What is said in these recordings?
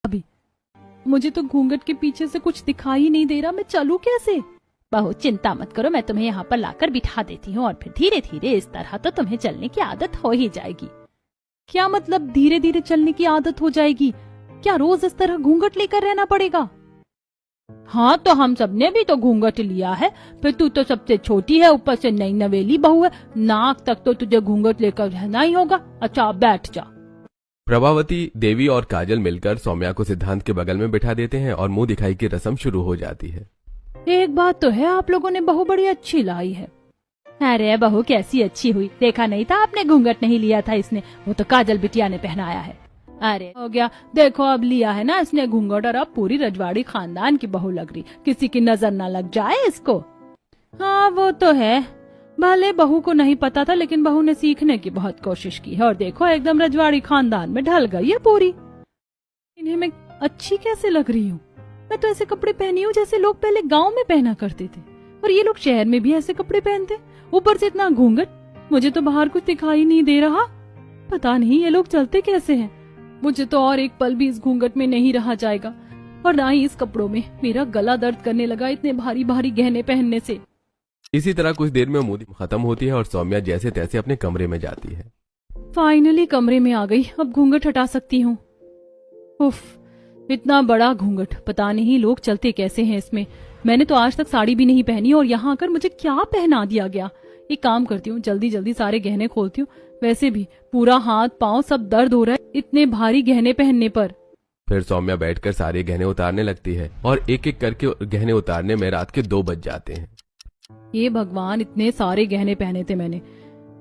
अभी मुझे तो घूंघट के पीछे से कुछ दिखाई नहीं दे रहा, मैं चलूं कैसे? बहू चिंता मत करो, मैं तुम्हें यहाँ पर लाकर बिठा देती हूँ और फिर धीरे धीरे इस तरह तो तुम्हें चलने की आदत हो ही जाएगी। क्या मतलब धीरे धीरे चलने की आदत हो जाएगी? क्या रोज इस तरह घूंघट लेकर रहना पड़ेगा? हाँ तो हम सबने भी तो घूंघट लिया है, फिर तू तो सबसे छोटी है, ऊपर से नई नवेली बहू है, नाक तक तो तुझे घूंघट लेकर रहना ही होगा। अच्छा बैठ जा। प्रभावती, देवी और काजल मिलकर सौम्या को सिद्धांत के बगल में बिठा देते हैं और मुंह दिखाई की रस्म शुरू हो जाती है। एक बात तो है, आप लोगों ने बहू बड़ी अच्छी लाई है। अरे बहू कैसी अच्छी हुई, देखा नहीं था आपने घूंघट नहीं लिया था इसने, वो तो काजल बिटिया ने पहनाया है। अरे हो गया, देखो अब लिया है ना इसने घूंघट और अब पूरी रजवाड़ी खानदान की बहू लग रही, किसी की नजर न लग जाए इसको। हाँ वो तो है, भले बहू को नहीं पता था लेकिन बहू ने सीखने की बहुत कोशिश की है और देखो एकदम रजवाड़ी खानदान में ढल गई है पूरी। इन्हें मैं अच्छी कैसे लग रही हूँ? मैं तो ऐसे कपड़े पहनी हूँ जैसे लोग पहले गांव में पहना करते थे, और ये लोग शहर में भी ऐसे कपड़े पहनते, ऊपर से इतना घूंघट। मुझे तो बाहर कुछ दिखाई नहीं दे रहा, पता नहीं ये लोग चलते कैसे हैं। मुझे तो और एक पल भी इस घूंघट में नहीं रहा जाएगा, और ना ही इस कपड़ों में। मेरा गला दर्द करने लगा इतने भारी भारी गहने पहनने से। इसी तरह कुछ देर में मूवी खत्म होती है और सौम्या जैसे तैसे अपने कमरे में जाती है। फाइनली कमरे में आ गई, अब घूंघट हटा सकती हूँ। उफ, इतना बड़ा घूंघट, पता नहीं लोग चलते कैसे हैं इसमें। मैंने तो आज तक साड़ी भी नहीं पहनी और यहाँ आकर मुझे क्या पहना दिया गया। एक काम करती हूँ, जल्दी जल्दी सारे गहने खोलती हूँ। वैसे भी पूरा हाथ पांव सब दर्द हो रहा है इतने भारी गहने पहनने पर। फिर सौम्या बैठकर सारे गहने उतारने लगती है और एक एक करके गहने उतारने में रात के 2 बज जाते हैं। ये भगवान, इतने सारे गहने पहने थे मैंने,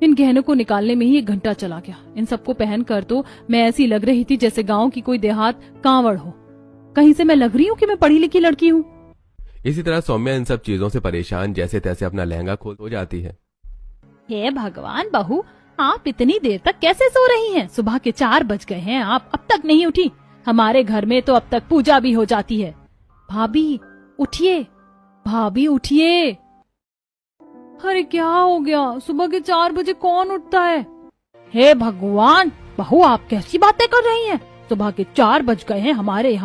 इन गहनों को निकालने में ही 1 घंटा चला गया। इन सबको पहनकर तो मैं ऐसी लग रही थी जैसे गांव की कोई देहात कांवड़ हो। कहीं से मैं लग रही हूँ कि मैं पढ़ी लिखी लड़की हूँ। इसी तरह सौम्या इन सब चीजों से परेशान जैसे तैसे अपना लहंगा खोल हो जाती है। हे भगवान बहू, आप इतनी देर तक कैसे सो रही हैं? सुबह के 4 बज गए हैं, आप अब तक नहीं उठी। हमारे घर में तो अब तक पूजा भी हो जाती है। भाभी उठिए, भाभी उठिए। अरे क्या हो गया, सुबह के 4 बजे कौन उठता है? हे भगवान बहू, आप कैसी बातें कर रही हैं? सुबह के 4 बज गए हैं, हमारे यहाँ